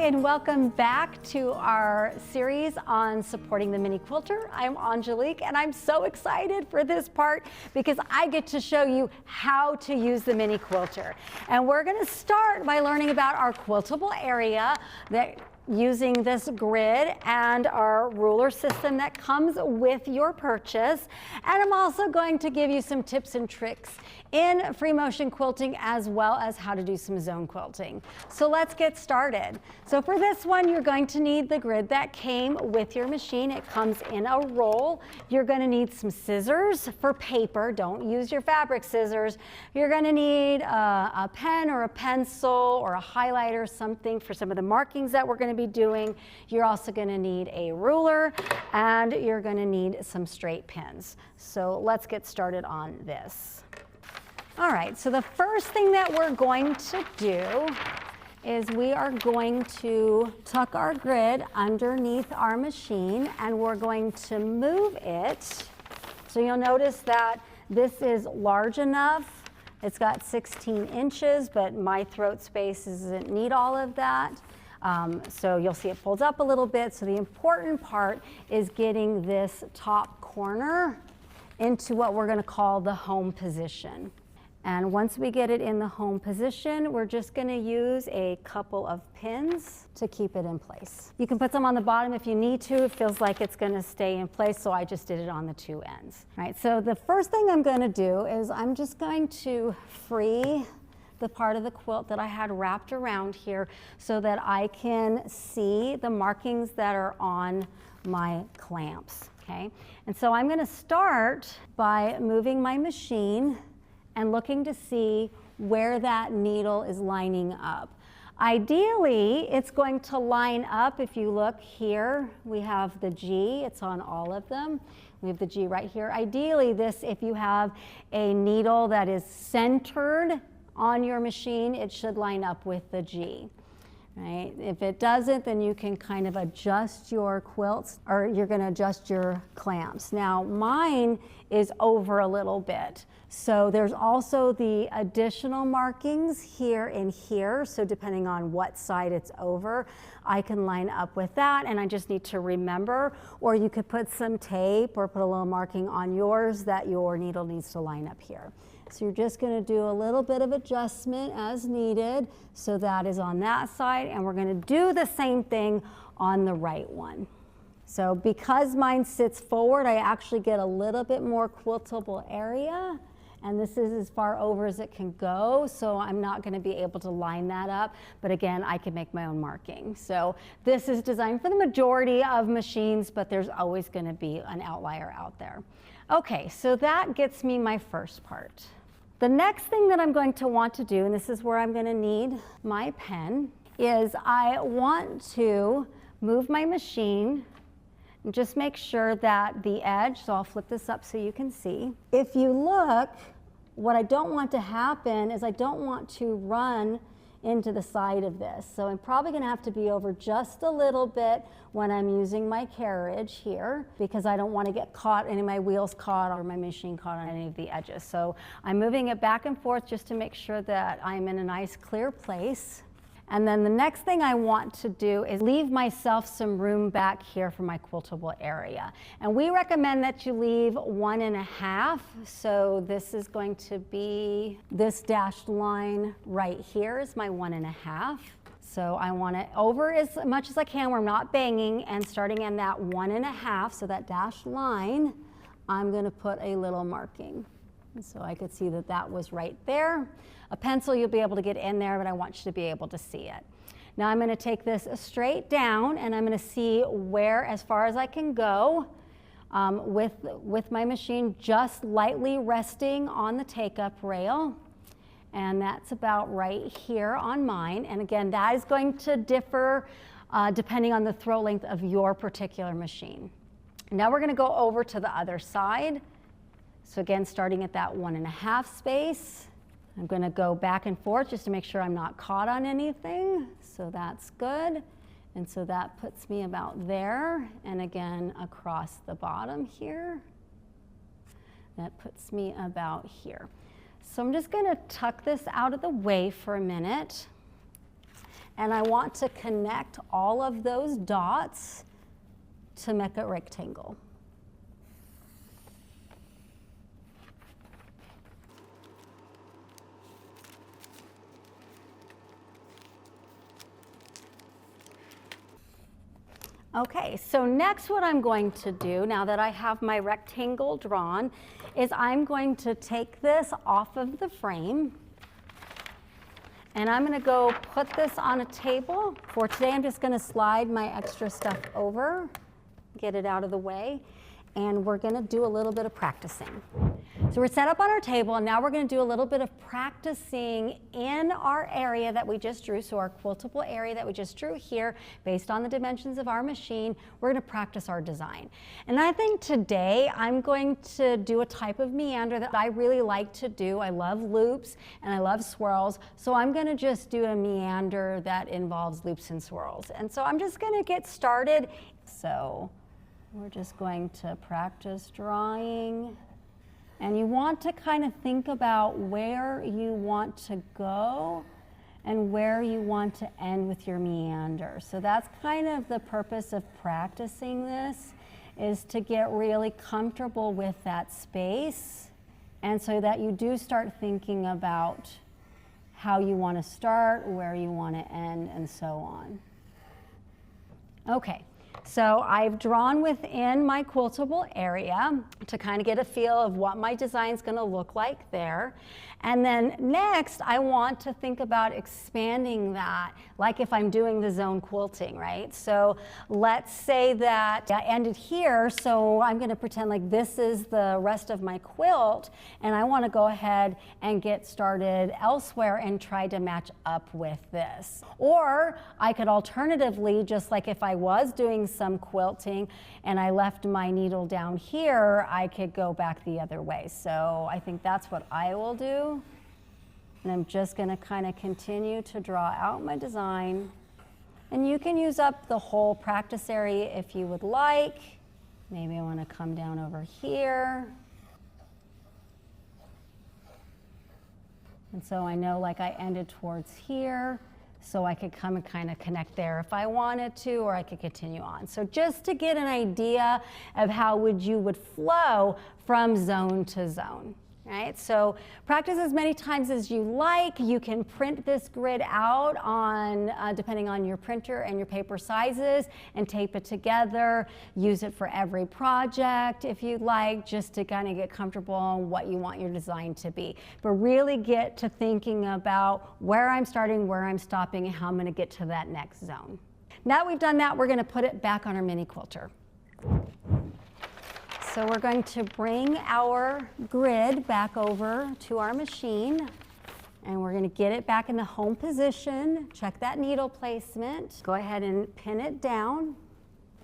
and welcome back to our series on supporting the mini quilter. I'm Angelique and I'm so excited for this part because I get to show you how to use the mini quilter. And we're going to start by learning about our quiltable area using this grid and our ruler system that comes with your purchase. And I'm also going to give you some tips and tricks in free motion quilting as well as how to do some zone quilting. So let's get started. So for this one, you're going to need the grid that came with your machine. It comes in a roll. You're going to need some scissors for paper. Don't use your fabric scissors. You're going to need a pen or a pencil or a highlighter, something for some of the markings that we're going to be doing. You're also going to need a ruler and you're going to need some straight pins. So let's get started on this. All right, so the first thing that we're going to do is we are going to tuck our grid underneath our machine and we're going to move it. So you'll notice that this is large enough. It's got 16 inches, but my throat space doesn't need all of that. So you'll see it folds up a little bit. So the important part is getting this top corner into what we're going to call the home position. And once we get it in the home position, we're just going to use a couple of pins to keep it in place. You can put some on the bottom if you need to. It feels like it's going to stay in place, so I just did it on the two ends. All right, so the first thing I'm going to do is I'm just going to free the part of the quilt that I had wrapped around here so that I can see the markings that are on my clamps, okay? And so I'm going to start by moving my machine and looking to see where that needle is lining up. Ideally, it's going to line up. If you look here, we have the G, it's on all of them. We have the G right here. Ideally, if you have a needle that is centered on your machine, it should line up with the G. Right? If it doesn't, then you can kind of adjust your quilts, or you're going to adjust your clamps. Now, mine is over a little bit. So there's also the additional markings here and here. So depending on what side it's over, I can line up with that, and I just need to remember. Or you could put some tape or put a little marking on yours that your needle needs to line up here. So you're just going to do a little bit of adjustment as needed. So that is on that side, and we're going to do the same thing on the right one. So because mine sits forward, I actually get a little bit more quiltable area, and this is as far over as it can go, so I'm not going to be able to line that up, but again, I can make my own marking. So this is designed for the majority of machines, but there's always going to be an outlier out there. Okay, so that gets me my first part. The next thing that I'm going to want to do, and this is where I'm going to need my pen, is I want to move my machine and just make sure that the edge, so I'll flip this up so you can see. If you look, what I don't want to happen is I don't want to run into the side of this. So I'm probably going to have to be over just a little bit when I'm using my carriage here, because I don't want to get caught, any of my wheels caught or my machine caught on any of the edges. So I'm moving it back and forth just to make sure that I'm in a nice clear place. And then the next thing I want to do is leave myself some room back here for my quiltable area. And we recommend that you leave 1.5. So this is going to be this dashed line right here is my 1.5. So I want it over as much as I can where I'm not banging, and starting in that 1.5, so that dashed line, I'm going to put a little marking. So I could see that that was right there. A pencil, you'll be able to get in there, but I want you to be able to see it. Now I'm going to take this straight down, and I'm going to see where, as far as I can go, with my machine just lightly resting on the take-up rail. And that's about right here on mine. And again, that is going to differ depending on the throw length of your particular machine. Now we're going to go over to the other side. So again, starting at that 1.5 space, I'm going to go back and forth just to make sure I'm not caught on anything. So that's good. And so that puts me about there. And again, across the bottom here, that puts me about here. So I'm just going to tuck this out of the way for a minute. and I want to connect all of those dots to make a rectangle. Okay, so next what I'm going to do, now that I have my rectangle drawn, is I'm going to take this off of the frame, and I'm going to go put this on a table. For today, I'm just going to slide my extra stuff over, get it out of the way, and we're going to do a little bit of practicing. So we're set up on our table, and now we're going to do a little bit of practicing in our area that we just drew. So our quiltable area that we just drew here, based on the dimensions of our machine, we're going to practice our design. And I think today I'm going to do a type of meander that I really like to do. I love loops and I love swirls. So I'm going to just do a meander that involves loops and swirls. And so I'm just going to get started. So we're just going to practice drawing. And you want to kind of think about where you want to go and where you want to end with your meander. So that's kind of the purpose of practicing this, is to get really comfortable with that space, and so that you do start thinking about how you want to start, where you want to end, and so on. Okay. So I've drawn within my quiltable area to kind of get a feel of what my design is going to look like there. And then next, I want to think about expanding that, like if I'm doing the zone quilting, right? So let's say that I ended here, so I'm going to pretend like this is the rest of my quilt, and I want to go ahead and get started elsewhere and try to match up with this. Or I could alternatively, just like if I was doing some quilting and I left my needle down here, I could go back the other way. So I think that's what I will do. And I'm just going to kind of continue to draw out my design. And you can use up the whole practice area if you would like. Maybe I want to come down over here. And so I know like I ended towards here, so I could come and kind of connect there if I wanted to, or I could continue on. So just to get an idea of how you would flow from zone to zone. Right? So practice as many times as you like. You can print this grid out on, depending on your printer and your paper sizes, and tape it together. Use it for every project if you'd like, just to kind of get comfortable on what you want your design to be. But really get to thinking about where I'm starting, where I'm stopping, and how I'm going to get to that next zone. Now that we've done that, we're going to put it back on our mini quilter. So we're going to bring our grid back over to our machine, and we're going to get it back in the home position. Check that needle placement. Go ahead and pin it down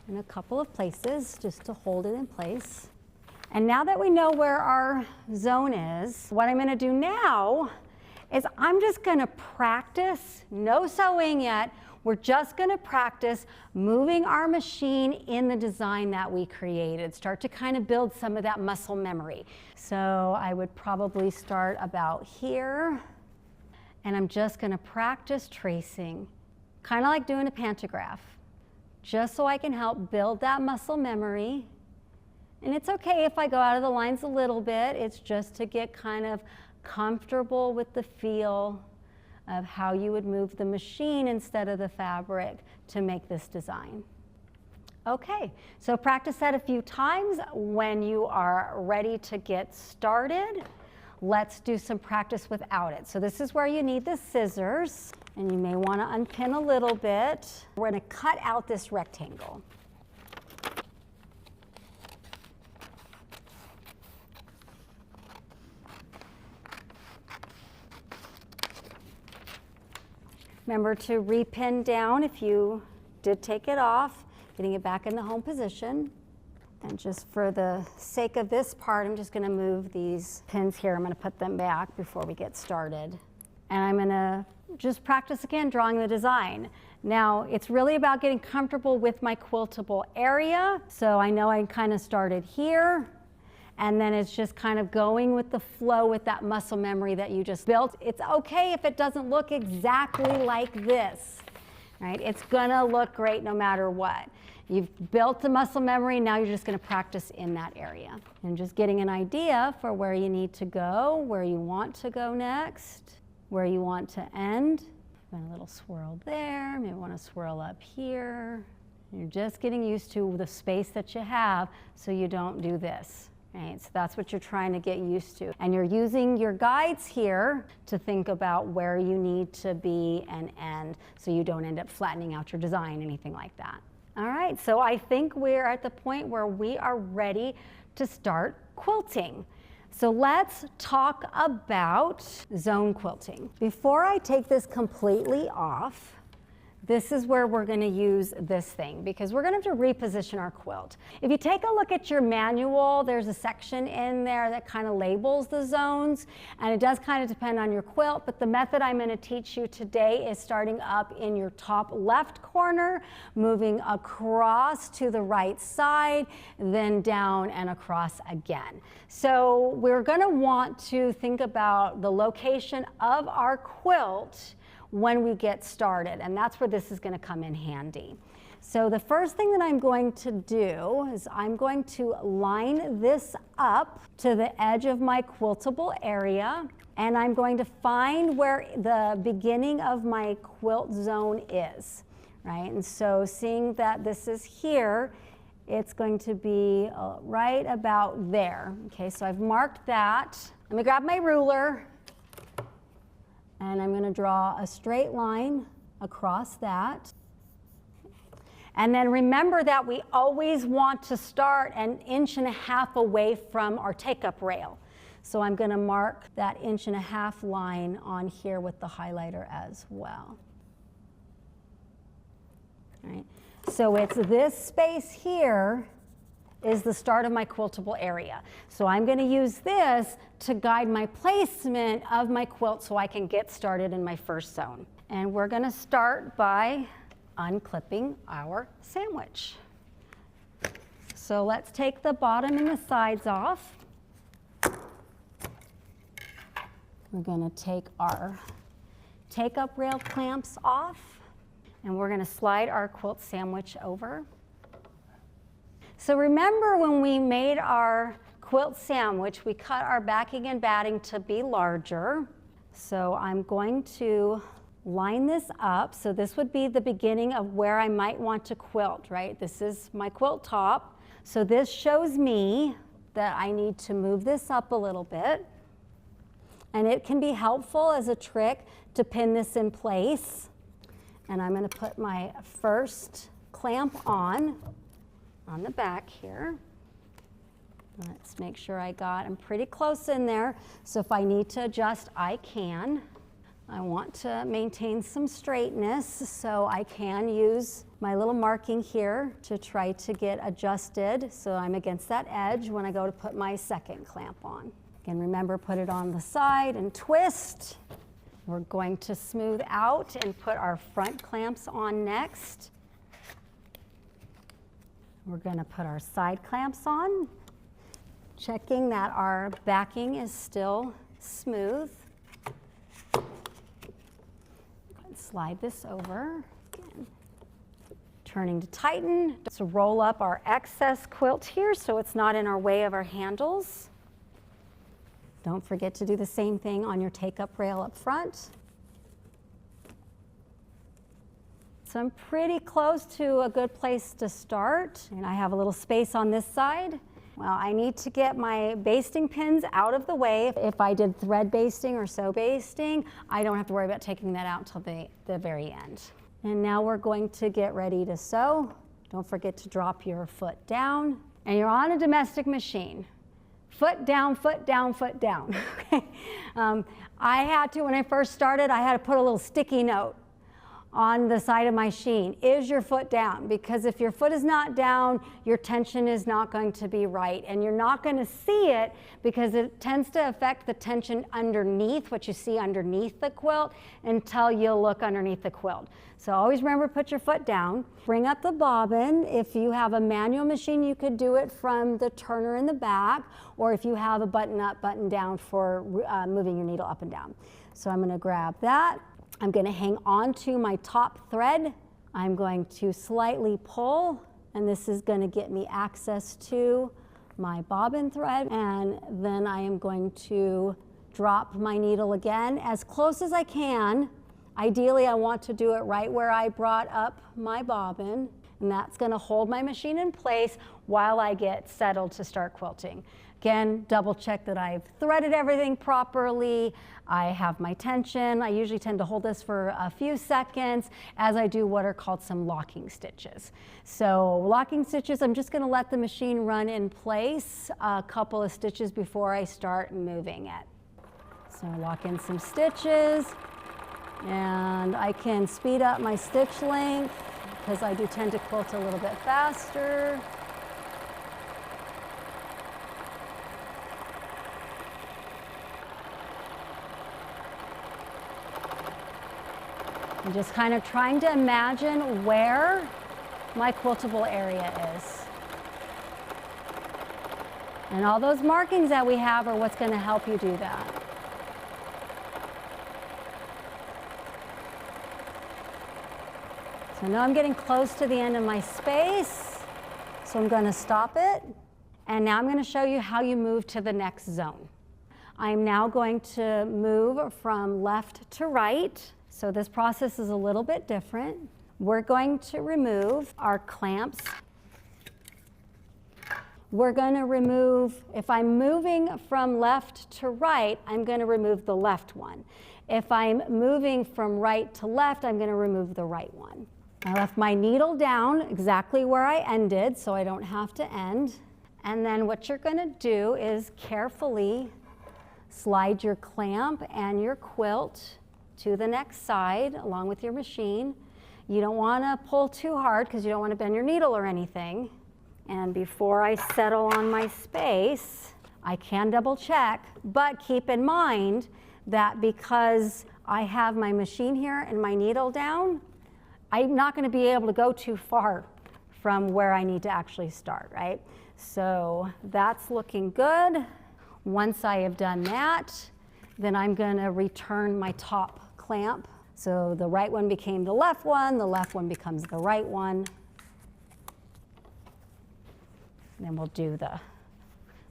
in a couple of places just to hold it in place. And now that we know where our zone is, what I'm going to do now is I'm just going to practice, no sewing yet. We're just going to practice moving our machine in the design that we created. Start to kind of build some of that muscle memory. So I would probably start about here, and I'm just going to practice tracing, kind of like doing a pantograph, just so I can help build that muscle memory. And it's okay if I go out of the lines a little bit. It's just to get kind of comfortable with the feel of how you would move the machine instead of the fabric to make this design. Okay, so practice that a few times. When you are ready to get started, let's do some practice without it. So this is where you need the scissors, and you may want to unpin a little bit. We're going to cut out this rectangle. Remember to repin down if you did take it off, getting it back in the home position. And just for the sake of this part, I'm just going to move these pins here. I'm going to put them back before we get started. And I'm going to just practice again drawing the design. Now, it's really about getting comfortable with my quiltable area. So I know I kind of started here. And then it's just kind of going with the flow with that muscle memory that you just built. It's okay if it doesn't look exactly like this. right? It's gonna look great no matter what. You've built the muscle memory, now you're just gonna practice in that area. And just getting an idea for where you need to go, where you want to go next, where you want to end. And a little swirl there, maybe want to swirl up here. You're just getting used to the space that you have so you don't do this, right? So that's what you're trying to get used to. And you're using your guides here to think about where you need to be and end so you don't end up flattening out your design, anything like that. All right, so I think we're at the point where we are ready to start quilting. So let's talk about zone quilting. Before I take this completely off, this is where we're gonna use this thing because we're gonna have to reposition our quilt. If you take a look at your manual, there's a section in there that kind of labels the zones, and it does kind of depend on your quilt, but the method I'm gonna teach you today is starting up in your top left corner, moving across to the right side, then down and across again. So we're gonna want to think about the location of our quilt when we get started, and that's where this is going to come in handy. So the first thing that I'm going to do is I'm going to line this up to the edge of my quiltable area, and I'm going to find where the beginning of my quilt zone is, right? And so seeing that this is here, it's going to be right about there. Okay, so I've marked that. Let me grab my ruler. And I'm going to draw a straight line across that. And then remember that we always want to start 1.5 inches away from our take-up rail. So I'm going to mark that 1.5 inch line on here with the highlighter as well. All right. So it's this space here is the start of my quiltable area. So I'm going to use this to guide my placement of my quilt so I can get started in my first zone. And we're going to start by unclipping our sandwich. So let's take the bottom and the sides off. We're going to take our take-up rail clamps off, and we're going to slide our quilt sandwich over. So remember when we made our quilt sandwich, we cut our backing and batting to be larger. So I'm going to line this up. So this would be the beginning of where I might want to quilt, right? This is my quilt top. So this shows me that I need to move this up a little bit. And it can be helpful as a trick to pin this in place. And I'm going to put my first clamp on the back here. Let's make sure I'm pretty close in there, so if I need to adjust, I can. I want to maintain some straightness, so I can use my little marking here to try to get adjusted so I'm against that edge when I go to put my second clamp on. Again, remember, put it on the side and twist. We're going to smooth out and put our front clamps on next. We're going to put our side clamps on, checking that our backing is still smooth. Slide this over. Again, turning to tighten. So roll up our excess quilt here so it's not in our way of our handles. Don't forget to do the same thing on your take-up rail up front. So I'm pretty close to a good place to start, and I have a little space on this side. Well, I need to get my basting pins out of the way. If I did thread basting or sew basting, I don't have to worry about taking that out until the very end. And now we're going to get ready to sew. Don't forget to drop your foot down. And you're on a domestic machine. Foot down, foot down, foot down. Okay. I had to, when I first started, I had to put a little sticky note on the side of my machine. Is your foot down? Because if your foot is not down, your tension is not going to be right, and you're not going to see it because it tends to affect the tension underneath, what you see underneath the quilt, until you look underneath the quilt. So always remember, put your foot down. Bring up the bobbin. If you have a manual machine, you could do it from the turner in the back, or if you have a button up, button down for moving your needle up and down. So I'm going to grab that. I'm going to hang on to my top thread I'm going to slightly pull, and this is going to get me access to my bobbin thread, and then I am going to drop my needle again as close as I can. Ideally, I want to do it right where I brought up my bobbin, and that's going to hold my machine in place while I get settled to start quilting. Again, double check that I've threaded everything properly. I have my tension. I usually tend to hold this for a few seconds as I do what are called some locking stitches. So locking stitches, I'm just going to let the machine run in place a couple of stitches before I start moving it. So lock in some stitches, and I can speed up my stitch length because I do tend to quilt a little bit faster. I'm just kind of trying to imagine where my quiltable area is. And all those markings that we have are what's going to help you do that. So now I'm getting close to the end of my space, so I'm going to stop it. And now I'm going to show you how you move to the next zone. I'm now going to move from left to right. So this process is a little bit different. We're going to remove our clamps. We're going to remove, if I'm moving from left to right, I'm going to remove the left one. If I'm moving from right to left, I'm going to remove the right one. I left my needle down exactly where I ended, so I don't have to end. And then what you're going to do is carefully slide your clamp and your quilt to the next side along with your machine. You don't want to pull too hard because you don't want to bend your needle or anything. And before I settle on my space, I can double check, but keep in mind that because I have my machine here and my needle down, I'm not going to be able to go too far from where I need to actually start, right? So that's looking good. Once I have done that, then I'm going to return my top clamp. So the right one became the left one becomes the right one. And then we'll do the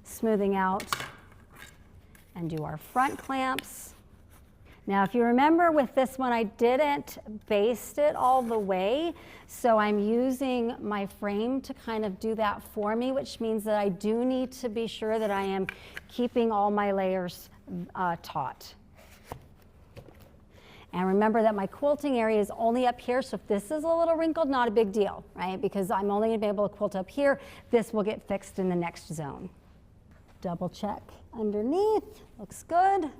smoothing out and do our front clamps. Now, if you remember with this one, I didn't baste it all the way, so I'm using my frame to kind of do that for me, which means that I do need to be sure that I am keeping all my layers taut. And remember that my quilting area is only up here, so if this is a little wrinkled, not a big deal, right? Because I'm only going to be able to quilt up here. This will get fixed in the next zone. Double check underneath, looks good.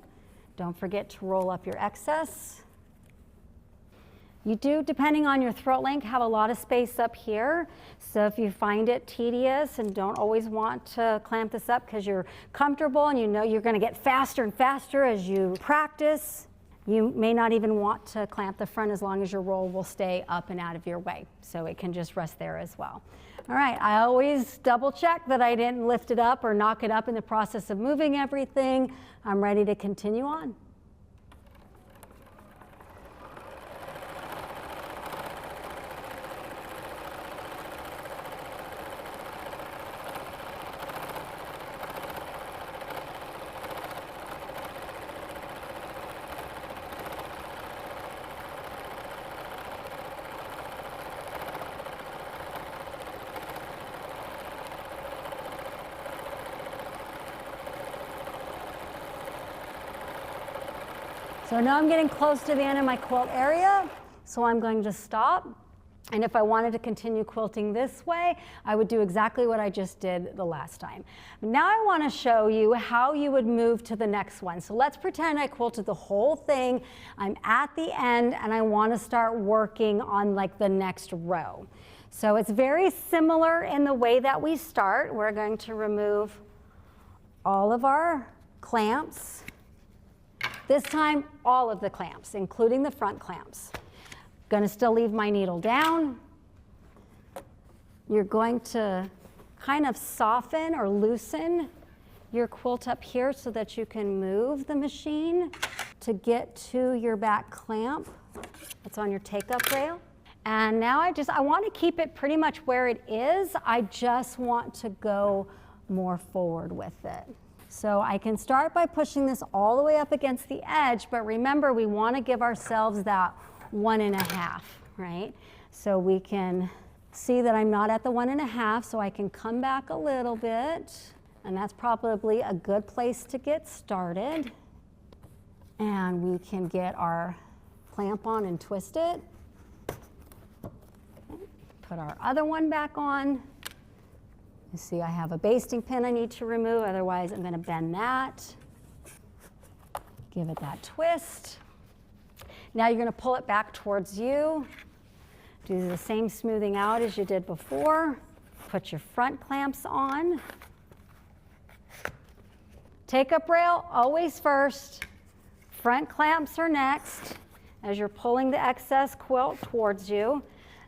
Don't forget to roll up your excess. You do, depending on your throat length, have a lot of space up here. So if you find it tedious and don't always want to clamp this up because you're comfortable and you know you're going to get faster and faster as you practice, you may not even want to clamp the front as long as your roll will stay up and out of your way. So it can just rest there as well. All right, I always double check that I didn't lift it up or knock it up in the process of moving everything. I'm ready to continue on. So now I'm getting close to the end of my quilt area, so I'm going to stop. And if I wanted to continue quilting this way, I would do exactly what I just did the last time. Now I want to show you how you would move to the next one. So let's pretend I quilted the whole thing. I'm at the end and I want to start working on like the next row. So it's very similar in the way that we start. We're going to remove all of our clamps. This time, all of the clamps, including the front clamps. Going to still leave my needle down. You're going to kind of soften or loosen your quilt up here so that you can move the machine to get to your back clamp that's on your take-up rail. And now I want to keep it pretty much where it is. I just want to go more forward with it. So I can start by pushing this all the way up against the edge, but remember, we want to give ourselves that 1.5, right? So we can see that I'm not at the 1.5, so I can come back a little bit, and that's probably a good place to get started. And we can get our clamp on and twist it. Put our other one back on. You see I have a basting pin I need to remove, otherwise I'm going to bend that. Give it that twist. Now you're going to pull it back towards you. Do the same smoothing out as you did before. Put your front clamps on. Take up rail always first. Front clamps are next as you're pulling the excess quilt towards you.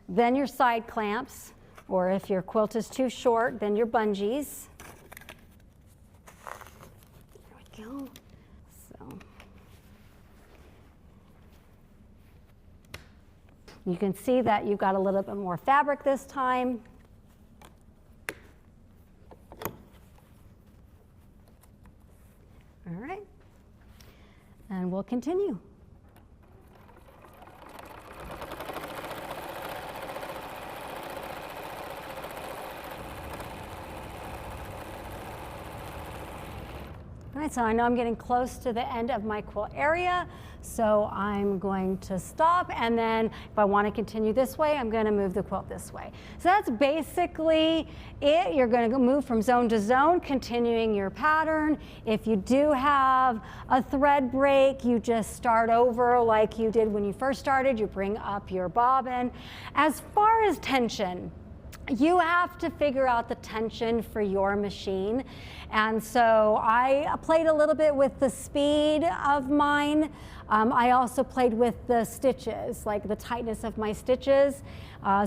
Then your side clamps, or if your quilt is too short, then your bungees. There we go. So you can see that you've got a little bit more fabric this time. All right, and we'll continue. All right, so I know I'm getting close to the end of my quilt area, so I'm going to stop, and then if I want to continue this way, I'm going to move the quilt this way. So that's basically it. You're going to move from zone to zone, continuing your pattern. If you do have a thread break, you just start over like you did when you first started. You bring up your bobbin. As far as tension, you have to figure out the tension for your machine. And so I played a little bit with the speed of mine. I also played with the stitches, like the tightness of my stitches.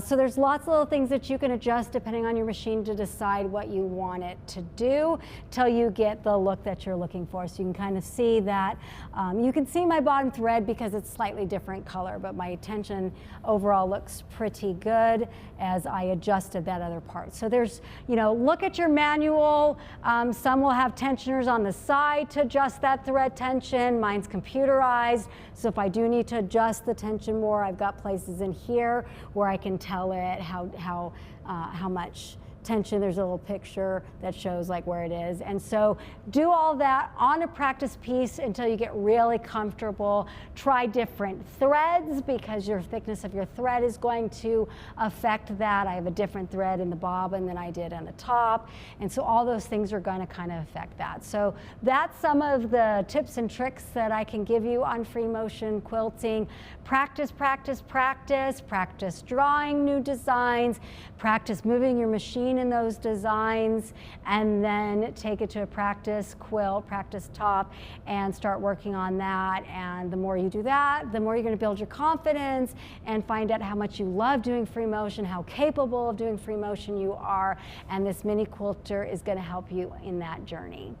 So there's lots of little things that you can adjust depending on your machine to decide what you want it to do till you get the look that you're looking for. So you can kind of see that. You can see my bottom thread because it's slightly different color, but my tension overall looks pretty good as I adjusted that other part. So there's, look at your manual. Some will have tensioners on the side to adjust that thread tension. Mine's computerized, so if I do need to adjust the tension more, I've got places in here where I can tell it how much tension. There's a little picture that shows like where it is. And so do all that on a practice piece until you get really comfortable. Try different threads because your thickness of your thread is going to affect that. I have a different thread in the bobbin than I did on the top. And so all those things are going to kind of affect that. So that's some of the tips and tricks that I can give you on free motion quilting. Practice, practice, practice. Practice drawing new designs. Practice moving your machine in those designs, and then take it to a practice quilt, practice top, and start working on that. And the more you do that, the more you're going to build your confidence and find out how much you love doing free motion, how capable of doing free motion you are, and this mini quilter is going to help you in that journey.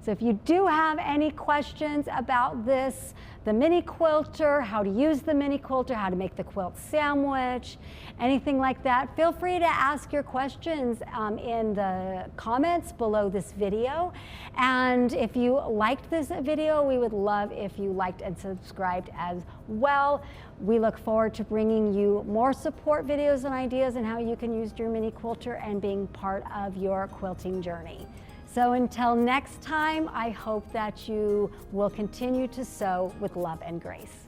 So if you do have any questions about this, the mini quilter, how to use the mini quilter, how to make the quilt sandwich, anything like that, feel free to ask your questions in the comments below this video. And if you liked this video, we would love if you liked and subscribed as well. We look forward to bringing you more support videos and ideas on how you can use your mini quilter and being part of your quilting journey. So until next time, I hope that you will continue to sew with love and grace.